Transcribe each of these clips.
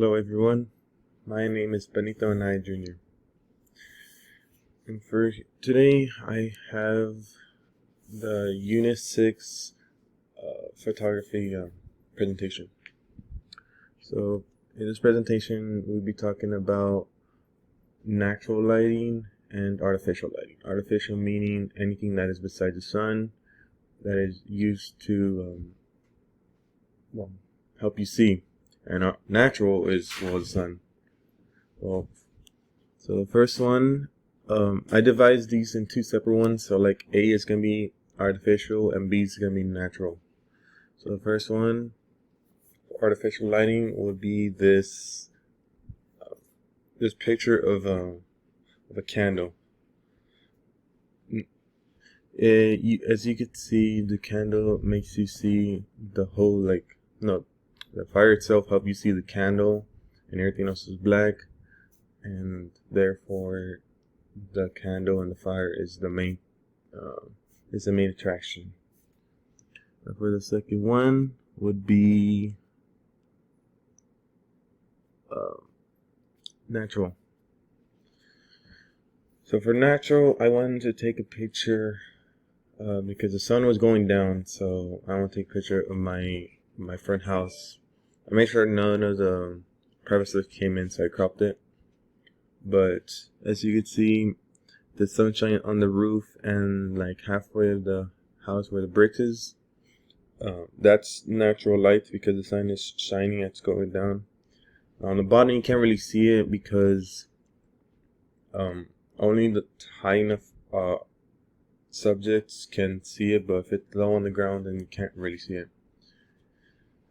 Hello everyone, my name is Benito Anaya Jr. And for today I have the Unit 6 photography presentation. So in this presentation we'll be talking about natural lighting and artificial lighting. Artificial meaning anything that is beside the sun that is used to help you see. And natural is, the sun. So the first one, I devised these in two separate ones. So like A is going to be artificial and B is going to be natural. So the first one, artificial lighting, would be this picture of a candle. As you can see, the candle makes you see the whole, the fire itself helps you see the candle, and everything else is black, and therefore the candle and the fire is the main attraction. For the second one would be natural. So for natural, I wanted to take a picture because the sun was going down, so I want to take a picture of my front house. I made sure none of the privacy came in, so I cropped it. But as you can see, the sunshine on the roof and like halfway of the house where the brick is, that's natural light because the sun is shining. It's going down. On the bottom you can't really see it because only the high enough subjects can see it, but if it's low on the ground then you can't really see it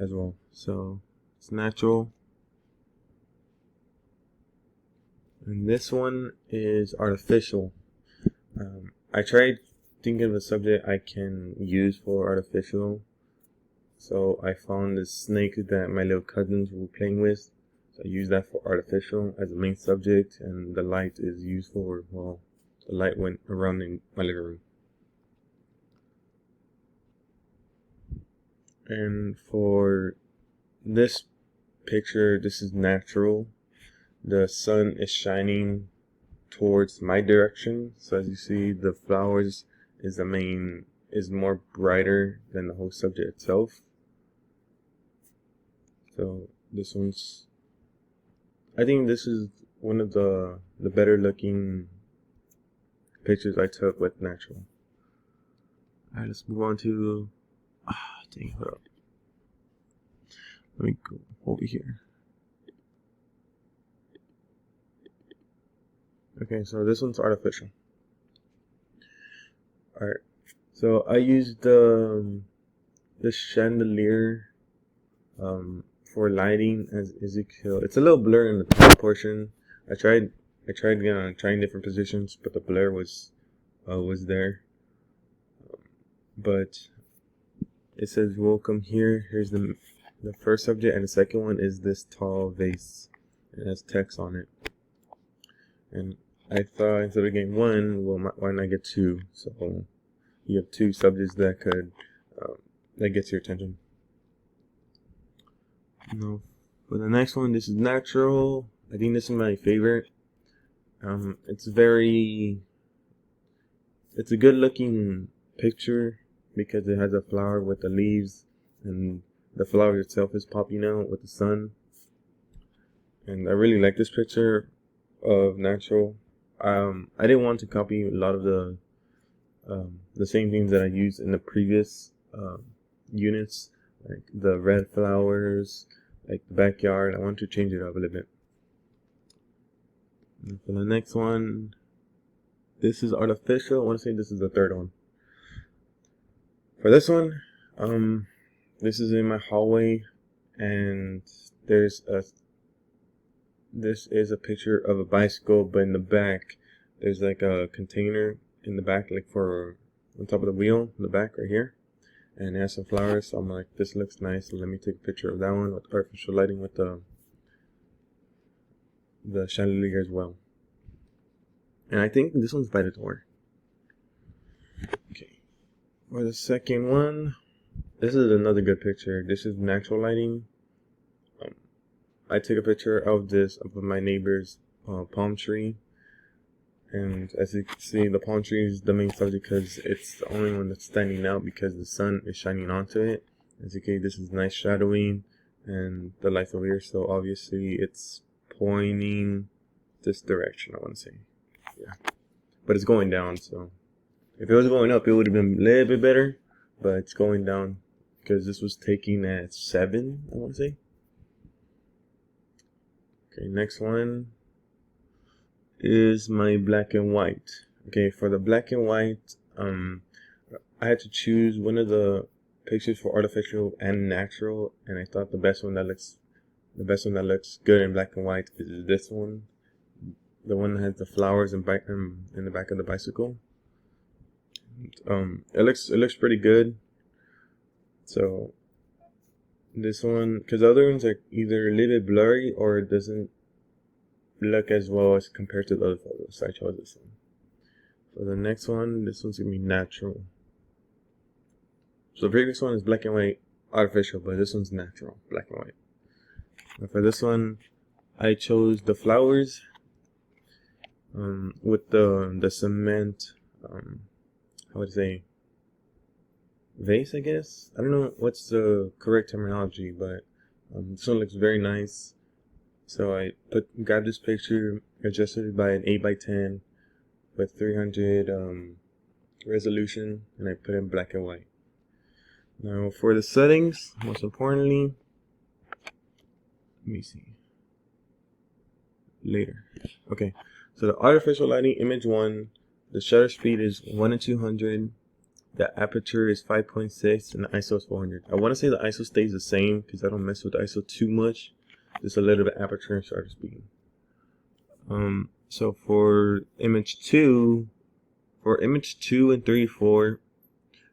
as well. So it's natural. And this one is artificial. I tried thinking of a subject I can use for artificial. So I found this snake that my little cousins were playing with. So I used that for artificial as the main subject, and the light is used for, well, the light went around in my living room. And for this picture, this is natural. The sun is shining towards my direction, so as you see, the flowers is more brighter than the whole subject itself. So this one's, I think this is one of the better looking pictures I took with natural. Alright, let's move on to hold up. Let me go over here. Okay, so this one's artificial. Alright, so I used the chandelier for lighting as you can. It's a little blur in the top portion. I tried trying different positions, but the blur was there. But it says welcome here. Here's the first subject, and the second one is this tall vase. It has text on it. And I thought instead of getting one, well, why not get two? So you have two subjects that could that gets your attention. No, for the next one, this is natural. I think this is my favorite. It's a good looking picture because it has a flower with the leaves, and the flower itself is popping out with the sun. And I really like this picture of natural. I didn't want to copy a lot of the same things that I used in the previous units, like the red flowers, like the backyard. I want to change it up a little bit. And for the next one, this is artificial. I want to say this is the third one. For this one, this is in my hallway, and this is a picture of a bicycle, but in the back there's like a container in the back, like for on top of the wheel in the back right here, and it has some flowers. So I'm like, this looks nice, so let me take a picture of that one with artificial lighting with the chandelier as well. And I think this one's by the door. Okay, for the second one, this is another good picture. This is natural lighting. I took a picture of my neighbor's palm tree, and as you can see, the palm tree is the main subject because it's the only one that's standing out because the sun is shining onto it. As you can see, this is nice shadowing, and the light's over here, so obviously it's pointing this direction, I want to say. Yeah, but it's going down, so if it was going up, it would have been a little bit better, but it's going down because this was taken at 7, I want to say. Okay, next one is my black and white. Okay, for the black and white, I had to choose one of the pictures for artificial and natural, and I thought the best one that looks good in black and white is this one, the one that has the flowers in the back of the bicycle. It looks pretty good. So this one, because the other ones are either a little bit blurry or it doesn't look as well as compared to the other photos, so I chose this one. For the next one, this one's gonna be natural. So the previous one is black and white, artificial, but this one's natural, black and white. And for this one, I chose the flowers with the cement, how would I say, vase, I guess? I don't know what's the correct terminology, but this one looks very nice. So I got this picture, adjusted it by an 8x10 with 300 resolution, and I put it in black and white. Now for the settings, most importantly, let me see. Later. Okay, so the artificial lighting, image 1, the shutter speed is 1 in 200. The aperture is 5.6 and the ISO is 400. I want to say the ISO stays the same because I don't mess with the ISO too much. Just a little bit aperture and shutter speed. So for image 2 and 3, 4,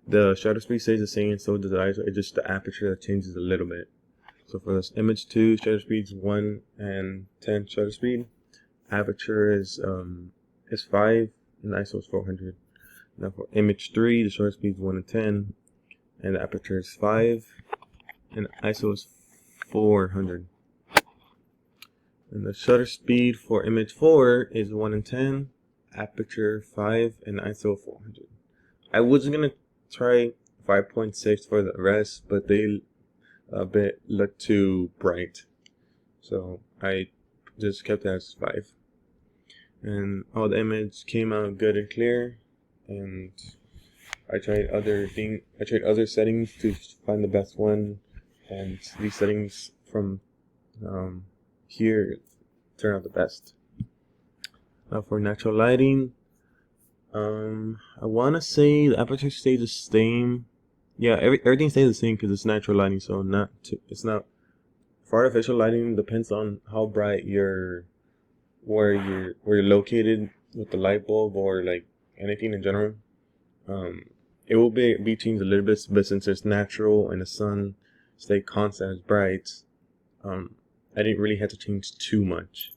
the shutter speed stays the same, so does the ISO. It's just the aperture that changes a little bit. So for this image 2, shutter speed is 1 and 10 shutter speed. Aperture is 5 and the ISO is 400. Now for image 3, the shutter speed is 1 and 10, and the aperture is 5, and the ISO is 400. And the shutter speed for image 4 is 1 and 10, aperture 5, and ISO 400. I was gonna try 5.6 for the rest, but they look too bright, so I just kept it as 5. And all the images came out good and clear. And I tried other settings to find the best one, and these settings from here turn out the best. Now for natural lighting, I want to say the aperture stays the same. Yeah, everything stays the same because it's natural lighting, so it's not. For artificial lighting, depends on how bright where you're located with the light bulb or like anything in general. It will be changed a little bit, but since it's natural and the sun stay constant as bright, I didn't really have to change too much.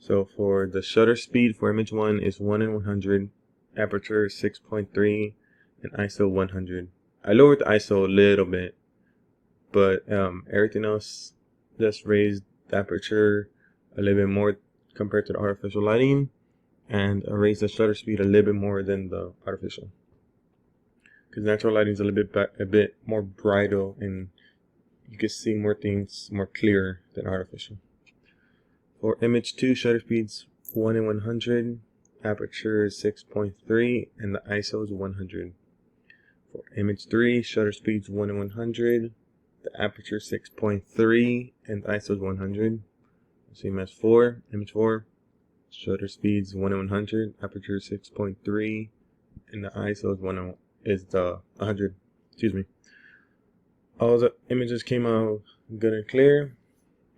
So for the shutter speed for image 1 is 1 in 100, aperture 6.3, and ISO 100. I lowered the ISO a little bit, but everything else just raised the aperture a little bit more compared to the artificial lighting, and I raised the shutter speed a little bit more than the artificial. Because natural lighting is a bit more brighter, and you can see more things more clear than artificial. For image 2, shutter speed's 1 in 100, aperture is 6.3, and the ISO is 100. For image 3, shutter speed's 1 in 100, the aperture 6.3, and the ISO is 100. Same as 4, image 4, shutter speed's 1 in 100, aperture 6.3, and the ISO is 100. Excuse me. All the images came out good and clear,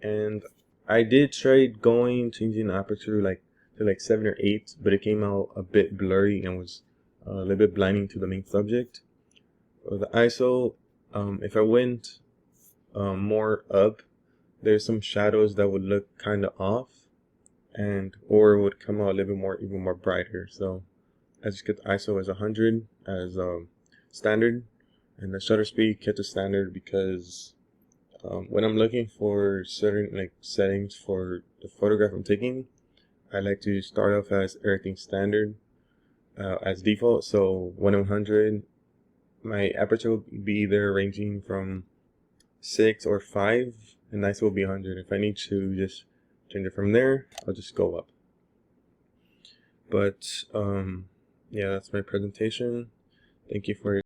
and I did try changing the aperture to 7 or 8, but it came out a bit blurry and was a little bit blinding to the main subject. For the ISO, if I went more up, there's some shadows that would look kind of off, or would come out a little bit even more brighter. So I just kept the ISO as 100 as standard, and the shutter speed kept the standard because When I'm looking for certain like settings for the photograph I'm taking, I like to start off as everything standard as default. So 1:100, my aperture will be either ranging from 6 or 5, and ISO will be 100. If I need to just change it from there, I'll just go up. But yeah, that's my presentation. Thank you for your